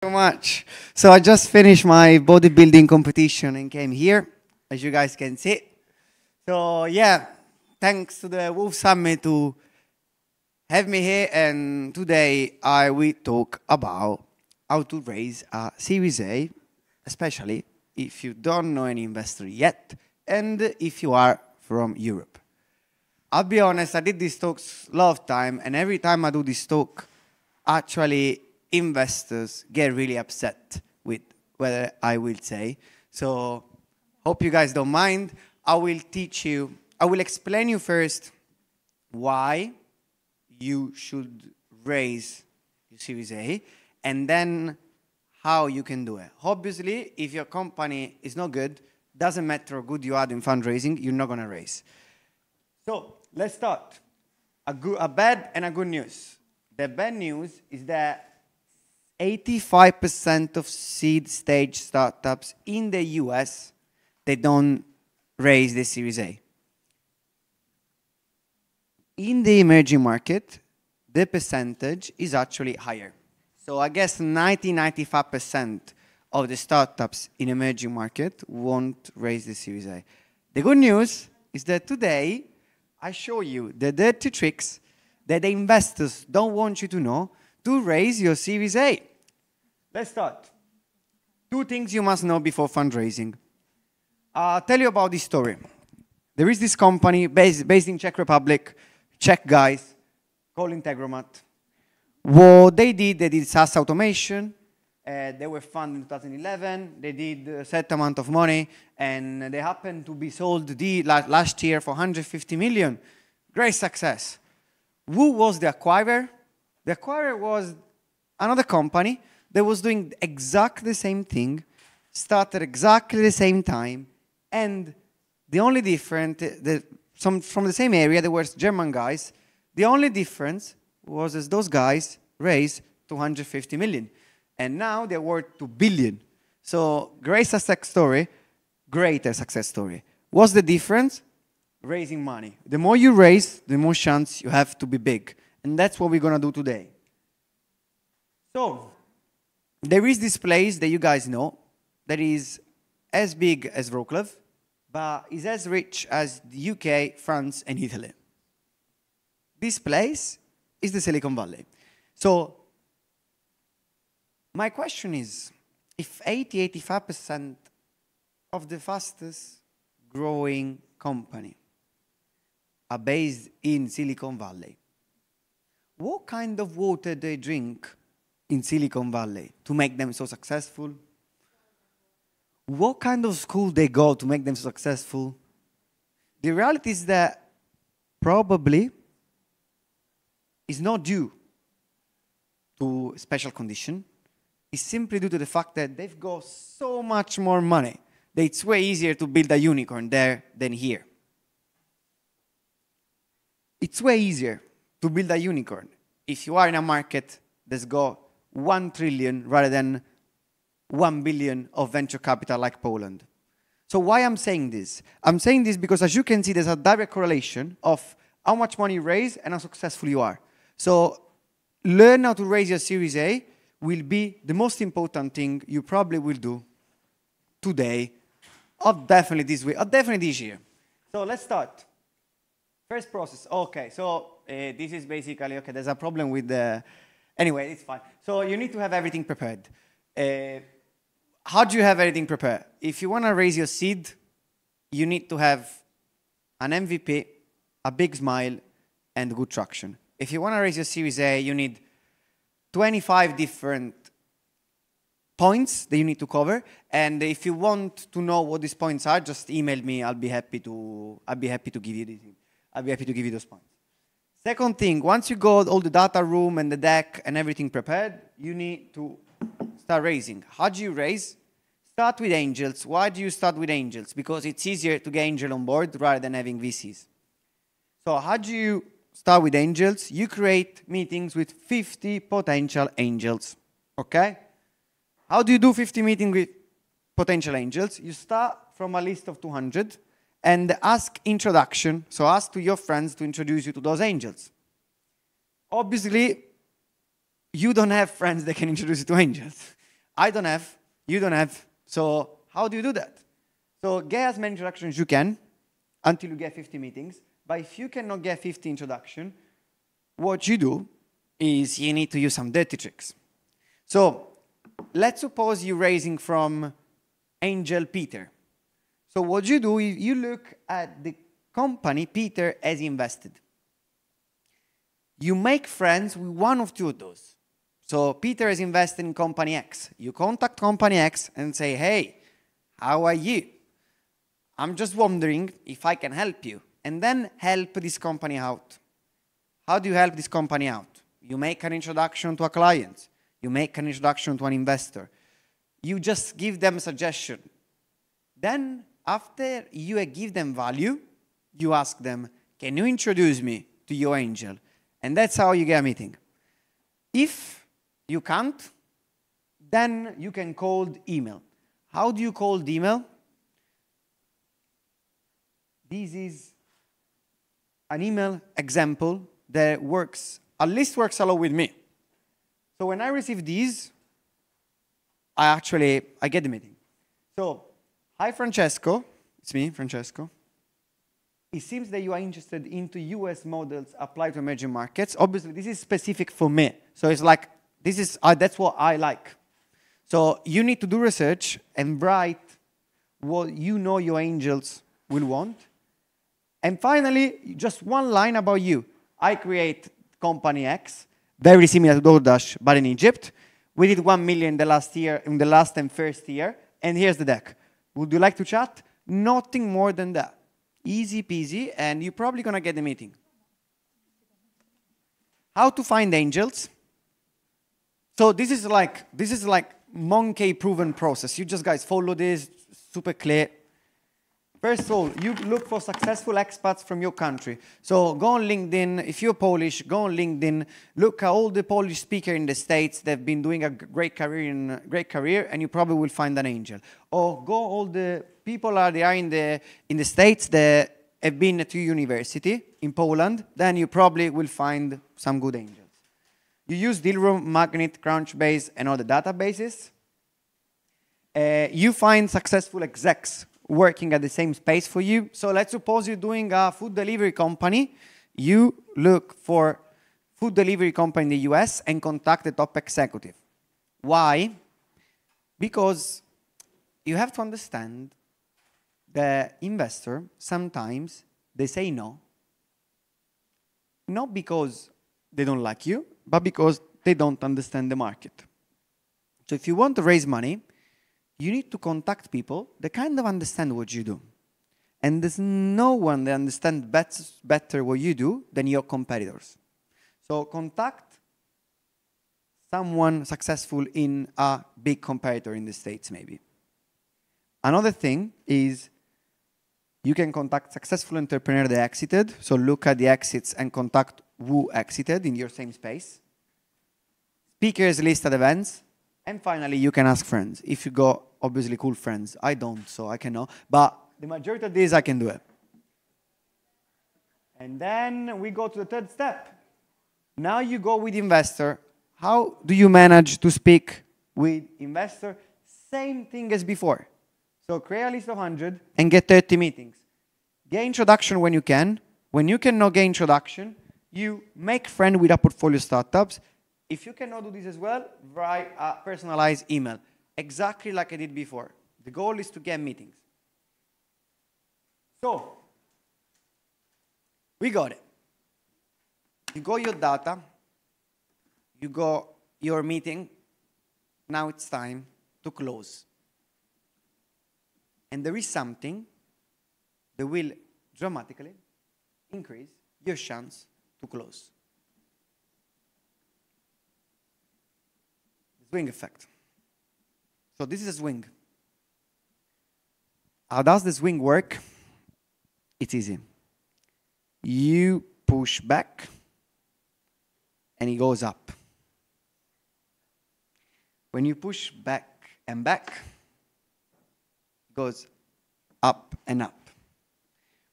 So much. So I just finished my bodybuilding competition and came here, as you guys can see. So yeah, thanks to the Wolf Summit to have me here. And today I will talk about how to raise a Series A, especially if you don't know any investor yet, and if you are from Europe. I'll be honest, I did these talks a lot of time, and every time I do this talk, actually investors get really upset with whether I will say. So hope you guys don't mind. I will teach you, I will explain you first why you should raise your Series A, and then how you can do it. Obviously, if your company is not good, doesn't matter how good you are in fundraising, you're not gonna raise. So let's start. A bad and a good news. The bad news is that 85% of seed stage startups in the US, they don't raise the Series A. In the emerging market, the percentage is actually higher. So I guess 95% of the startups in emerging market won't raise the Series A. The good news is that today, I show you the dirty tricks that the investors don't want you to know to raise your Series A. Let's start. 2 things you must know before fundraising. I'll tell you about this story. There is this company based in Czech Republic, Czech guys, called Integromat. What they did SaaS automation. They were funded in 2011. They did a set amount of money, and they happened to be sold last year for 150 million. Great success. Who was the acquirer? The acquirer was another company that was doing exactly the same thing, started exactly the same time, and the only difference, from the same area, there were German guys, the only difference was that those guys raised 250 million. And now they're worth 2 billion. So great success story, greater success story. What's the difference? Raising money. The more you raise, the more chance you have to be big. And that's what we're going to do today. So there is this place that you guys know that is as big as Wroclaw, but is as rich as the UK, France, and Italy. This place is the Silicon Valley. So my question is, if 85% of the fastest growing company are based in Silicon Valley, what kind of water they drink in Silicon Valley to make them so successful? What kind of school they go to make them so successful? The reality is that probably is not due to special condition. It's simply due to the fact that they've got so much more money that it's way easier to build a unicorn there than here. It's way easier to build a unicorn if you are in a market that's got 1 trillion rather than 1 billion of venture capital like Poland. So why I'm saying this? I'm saying this because, as you can see, there's a direct correlation of how much money you raise and how successful you are. So learn how to raise your Series A will be the most important thing you probably will do today, or definitely this week, or definitely this year. So let's start. First process. Okay, so this is basically, okay, there's a problem with the, anyway, it's fine. So you need to have everything prepared. How do you have everything prepared? If you want to raise your seed, you need to have an MVP, a big smile, and good traction. If you want to raise your Series A, you need 25 different points that you need to cover. And if you want to know what these points are, just email me. I'll be happy to give you those points. Second thing, once you got all the data room and the deck and everything prepared, you need to start raising. How do you raise? Start with angels. Why do you start with angels? Because it's easier to get angel on board rather than having VCs. So how do you start with angels? You create meetings with 50 potential angels, okay? How do you do 50 meetings with potential angels? You start from a list of 200 and ask introduction. So ask to your friends to introduce you to those angels. Obviously, you don't have friends that can introduce you to angels. I don't have, you don't have. So how do you do that? So get as many introductions as you can until you get 50 meetings. But if you cannot get 50 introductions, what you do is you need to use some dirty tricks. So let's suppose you're raising from Angel Peter. So what you do is you look at the company Peter has invested. You make friends with one of two of those. So Peter has invested in company X. You contact company X and say, hey, how are you? I'm just wondering if I can help you. And then help this company out. How do you help this company out? You make an introduction to a client. You make an introduction to an investor. You just give them a suggestion. Then, after you give them value, you ask them, can you introduce me to your angel? And that's how you get a meeting. If you can't, then you can cold email. How do you cold email? This is an email example that works, at least works a lot with me. So when I receive these, I get the meeting. So, hi Francesco, it's me, Francesco. It seems that you are interested into US models applied to emerging markets. Obviously, this is specific for me. So it's like, that's what I like. So you need to do research and write what you know your angels will want. And finally, just one line about you. I create company X, very similar to DoorDash, but in Egypt. We did 1 million in the last and first year. And here's the deck. Would you like to chat? Nothing more than that. Easy peasy, and you're probably going to get the meeting. How to find angels? So this is like monkey proven process. You just guys follow this, super clear. First of all, you look for successful expats from your country. So go on LinkedIn. If you're Polish, go on LinkedIn. Look at all the Polish speakers in the States that have been doing a great career, and you probably will find an angel. Or go all the people they are in the States that have been to university in Poland. Then you probably will find some good angels. You use Dealroom, Magnet, Crunchbase, and other databases. You find successful execs working at the same space for you. So let's suppose you're doing a food delivery company. You look for food delivery company in the US and contact the top executive. Why? Because you have to understand the investor, sometimes they say no. Not because they don't like you, but because they don't understand the market. So if you want to raise money, you need to contact people that kind of understand what you do. And there's no one that understands better what you do than your competitors. So contact someone successful in a big competitor in the States, maybe. Another thing is you can contact successful entrepreneurs that exited. So look at the exits and contact who exited in your same space. Speakers list at events. And finally, you can ask friends. If you got, obviously, cool friends. I don't, so I cannot. But the majority of these, I can do it. And then we go to the third step. Now you go with investor. How do you manage to speak with investor? Same thing as before. So create a list of 100 and get 30 meetings. Get introduction when you can. When you cannot get introduction, you make friend with a portfolio startups. If you cannot do this as well, write a personalized email. Exactly like I did before. The goal is to get meetings. So, we got it. You got your data. You got your meeting. Now it's time to close. And there is something that will dramatically increase your chance to close. Swing effect. So this is a swing. How does the swing work? It's easy. You push back and it goes up. When you push back and back, it goes up and up.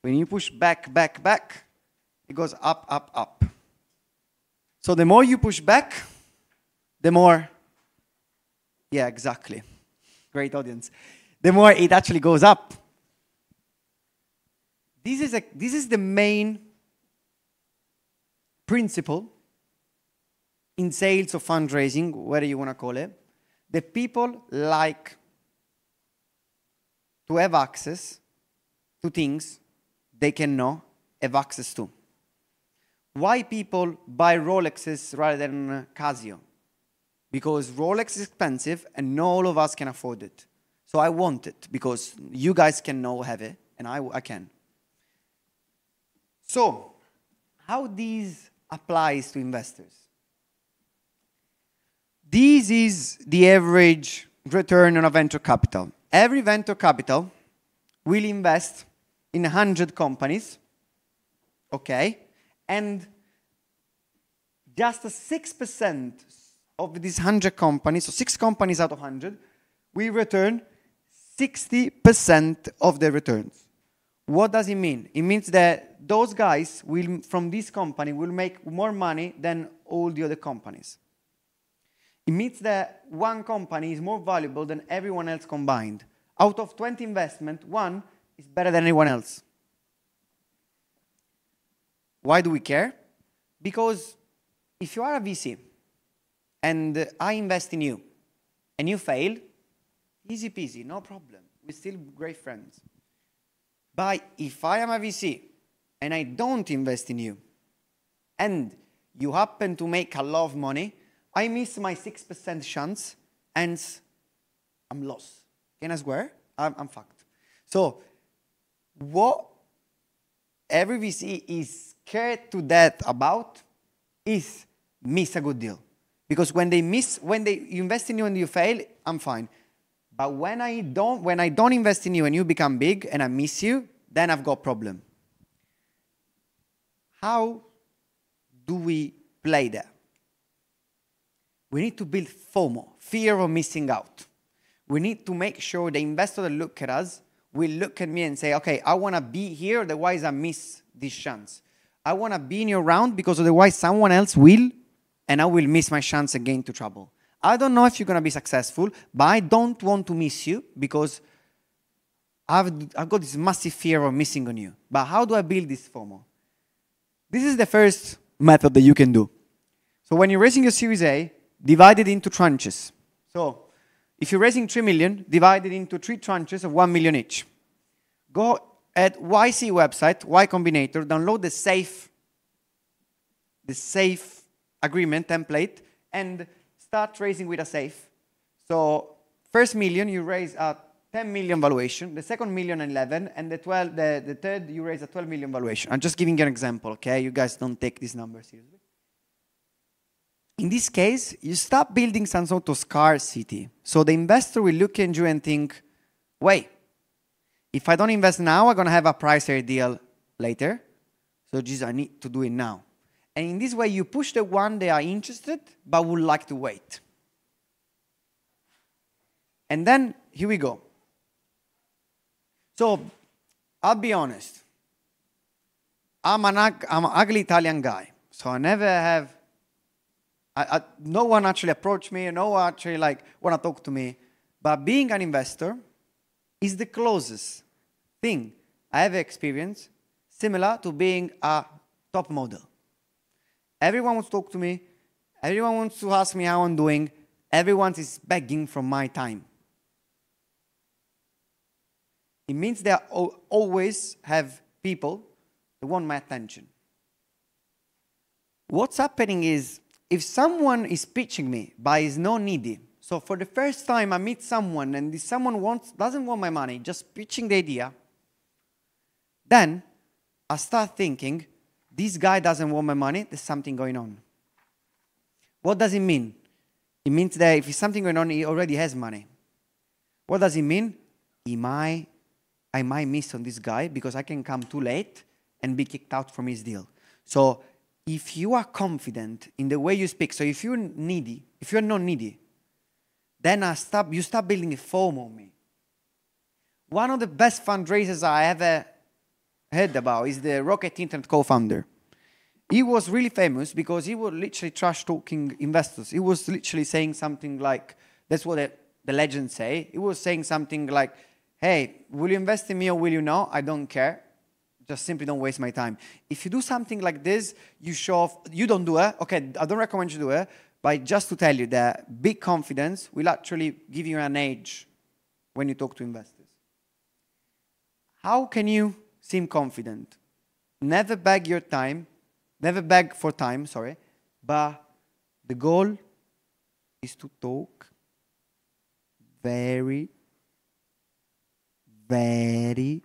When you push back, back, back, it goes up, up, up. So the more you push back, the more Yeah, exactly. Great audience. The more it actually goes up. This is the main principle in sales or fundraising, whatever you want to call it. The people like to have access to things they can know, have access to. Why people buy Rolexes rather than Casio? Because Rolex is expensive and not all of us can afford it. So I want it because you guys can now have it and I can. So how this applies to investors? This is the average return on a venture capital. Every venture capital will invest in 100 companies, okay? And just 6% of these 100 companies, so 6 companies out of 100, will return 60% of the returns. What does it mean? It means that those guys will, from this company, will make more money than all the other companies. It means that one company is more valuable than everyone else combined. Out of 20 investments, one is better than anyone else. Why do we care? Because if you are a VC and I invest in you and you fail, easy peasy, no problem. We're still great friends. But if I am a VC and I don't invest in you and you happen to make a lot of money, I miss my 6% chance and I'm lost. Can I swear? I'm fucked. So what every VC is scared to death about is miss a good deal. Because when they invest in you and you fail, I'm fine. But when I don't invest in you and you become big and I miss you, then I've got a problem. How do we play that? We need to build FOMO, fear of missing out. We need to make sure the investor that look at us will look at me and say, okay, I want to be here, otherwise I miss this chance. I want to be in your round because otherwise someone else will, and I will miss my chance and get into trouble. I don't know if you're going to be successful, but I don't want to miss you because I've got this massive fear of missing on you. But how do I build this FOMO? This is the first method that you can do. So when you're raising your Series A, divide it into tranches. So if you're raising 3 million, divide it into 3 tranches of 1 million each. Go at YC website, Y Combinator, download the safe agreement template, and start raising with a safe. So first million, you raise a 10 million valuation, the second million 11, and the third you raise a 12 million valuation. I'm just giving you an example, okay? You guys don't take this number seriously. In this case, you start building some sort of scarcity. So the investor will look at you and think, wait, if I don't invest now, I'm going to have a pricier deal later. So geez, I need to do it now. And in this way, you push the one they are interested, but would like to wait. And then, here we go. So, I'll be honest. I'm an ugly Italian guy. So I never have... no one actually approached me. No one actually want to talk to me. But being an investor is the closest thing I have experienced similar to being a top model. Everyone wants to talk to me. Everyone wants to ask me how I'm doing. Everyone is begging for my time. It means that I always have people that want my attention. What's happening is, if someone is pitching me but is not needy, so for the first time I meet someone and this someone doesn't want my money, just pitching the idea, then I start thinking, this guy doesn't want my money, there's something going on. What does it mean? It means that if there's something going on, he already has money. What does it mean? I might miss on this guy because I can come too late and be kicked out from his deal. So if you are confident in the way you speak, so if you're needy, if you're not needy, then you start building a FOMO on me. One of the best fundraisers I ever heard about is the Rocket Internet co-founder. He was really famous because he was literally trash talking investors. He was literally saying something like, that's what the legend say. He was saying something like, hey, will you invest in me or will you not? I don't care. Just simply don't waste my time. If you do something like this, you show off, you don't do it. Okay, I don't recommend you do it. But just to tell you that big confidence will actually give you an edge when you talk to investors. How can you seem confident? Never beg your time, never beg for time, sorry, but the goal is to talk very, very,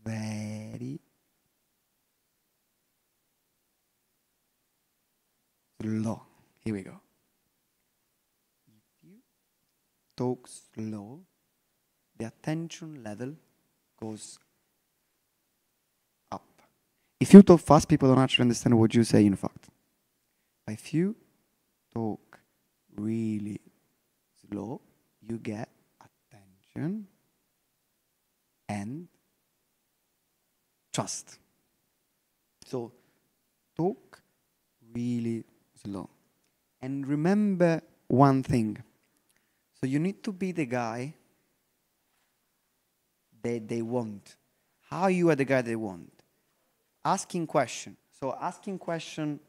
very slow. Here we go. If you talk slow, the attention level goes up. If you talk fast, people don't actually understand what you say, in fact. But if you talk really slow, you get attention and trust. So talk really slow. And remember one thing. So you need to be the guy that they want. How you are the guy they want. Asking question. So asking question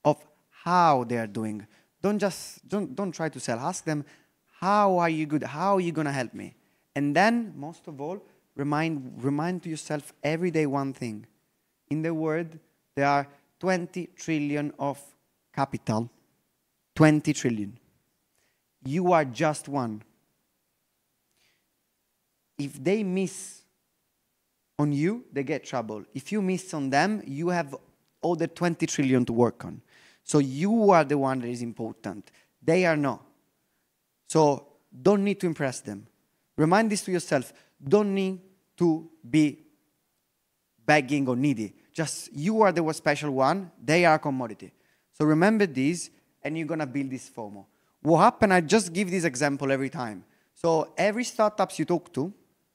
of how they are doing. Don't try to sell. Ask them, how are you good? How are you gonna help me? And then, most of all, remind to yourself every day one thing. In the world, there are 20 trillion of capital. 20 trillion. You are just one. If they miss on you, they get trouble. If you miss on them, you have all the 20 trillion to work on. So you are the one that is important. They are not. So don't need to impress them. Remind this to yourself. Don't need to be begging or needy. Just you are the special one. They are commodity. So remember this, and you're going to build this FOMO. What happened, I just give this example every time. So every startups you talk to,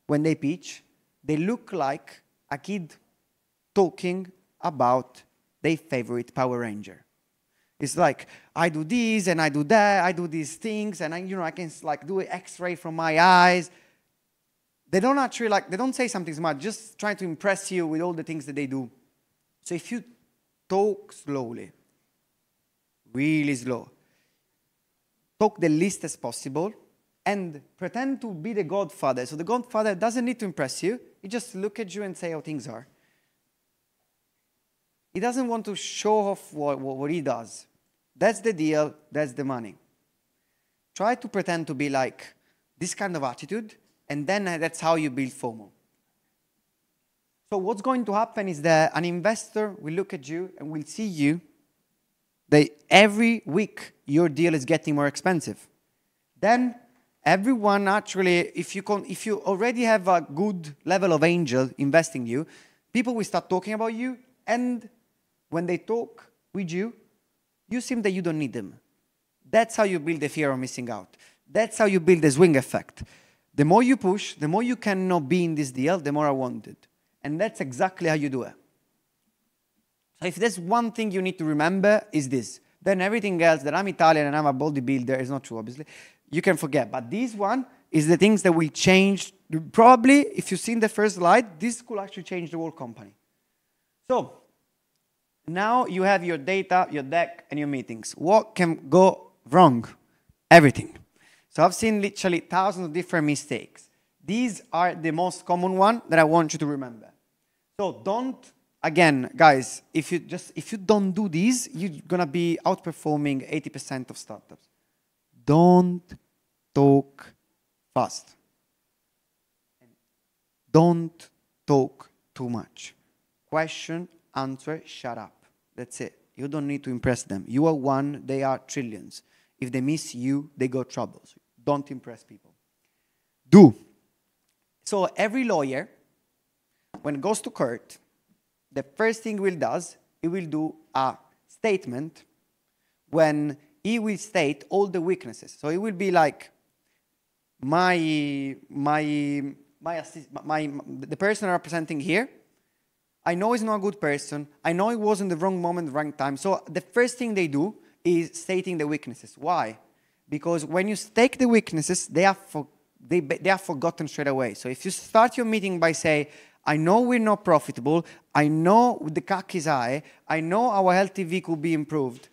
when they pitch, they look like a kid talking about their favorite Power Ranger. It's like, I do this and I do that, I do these things, and I can like do an X-ray from my eyes. They don't actually they don't say something smart, just trying to impress you with all the things that they do. So if you talk slowly, really slow, talk the least as possible, and pretend to be the godfather. So the godfather doesn't need to impress you. He just look at you and say how things are. He doesn't want to show off what he does. That's the deal. That's the money. Try to pretend to be like this kind of attitude, and then that's how you build FOMO. So what's going to happen is that an investor will look at you and will see you. Every week, your deal is getting more expensive. Then everyone actually, if you already have a good level of angel investing you, people will start talking about you, and when they talk with you, you seem that you don't need them. That's how you build the fear of missing out. That's how you build the swing effect. The more you push, the more you cannot be in this deal, the more I want it. And that's exactly how you do it. So if there's one thing you need to remember, is this. Then everything else, that I'm Italian and I'm a bodybuilder, is not true, obviously. You can forget. But this one is the things that will change. Probably, if you've seen the first slide, this could actually change the whole company. So now you have your data, your deck, and your meetings. What can go wrong? Everything. So I've seen literally thousands of different mistakes. These are the most common ones that I want you to remember. So don't, again, guys, if you don't do these, you're going to be outperforming 80% of startups. Don't talk fast. Don't talk too much. Question, answer, shut up. That's it. You don't need to impress them. You are one, they are trillions. If they miss you, they got troubles. Don't impress people. Do. So every lawyer, when it goes to court, the first thing he will do a statement when he will state all the weaknesses. So it will be like, the person I'm representing here, I know he's not a good person. I know he was in the wrong moment, the wrong time. So the first thing they do is stating the weaknesses. Why? Because when you state the weaknesses, they are forgotten straight away. So if you start your meeting by saying, I know we're not profitable, I know the CAC is high, I know our LTV could be improved,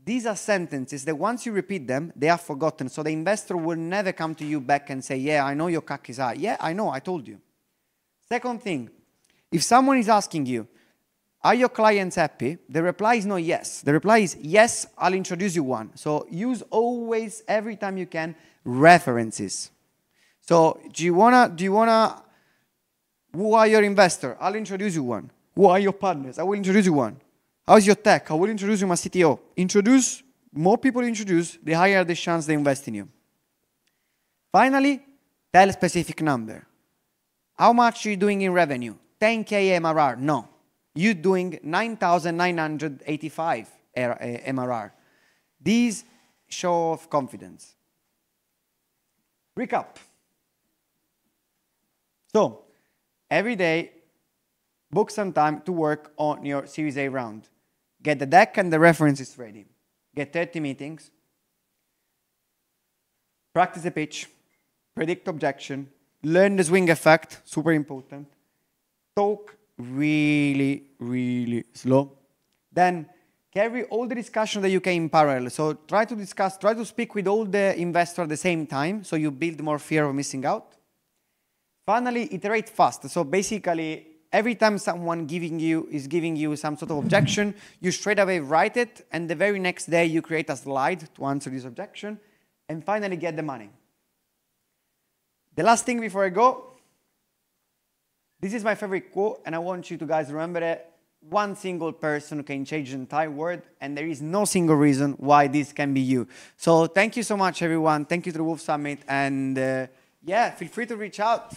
these are sentences that once you repeat them, they are forgotten. So the investor will never come to you back and say, yeah, I know your CAC is high. Yeah, I know, I told you. Second thing, if someone is asking you, are your clients happy? The reply is not yes. The reply is yes, I'll introduce you one. So use always, every time you can, references. So who are your investor? I'll introduce you one. Who are your partners? I will introduce you one. How's your tech? I will introduce you my CTO. Introduce, more people introduce, the higher the chance they invest in you. Finally, tell a specific number. How much are you doing in revenue? 10K MRR? No. You're doing 9,985 MRR. These show of confidence. Recap. So, every day, book some time to work on your Series A round. Get the deck and the references ready. Get 30 meetings. Practice the pitch. Predict objection. Learn the swing effect, super important. Talk really, really slow. Then carry all the discussion that you can in parallel. So try to speak with all the investors at the same time, so you build more fear of missing out. Finally, iterate fast. So basically, every time someone is giving you some sort of objection, you straight away write it, and the very next day you create a slide to answer this objection, and finally get the money. The last thing before I go, this is my favorite quote, and I want you to guys remember that one single person can change the entire world, and there is no single reason why this can be you. So thank you so much, everyone. Thank you to the Wolf Summit, and yeah, feel free to reach out.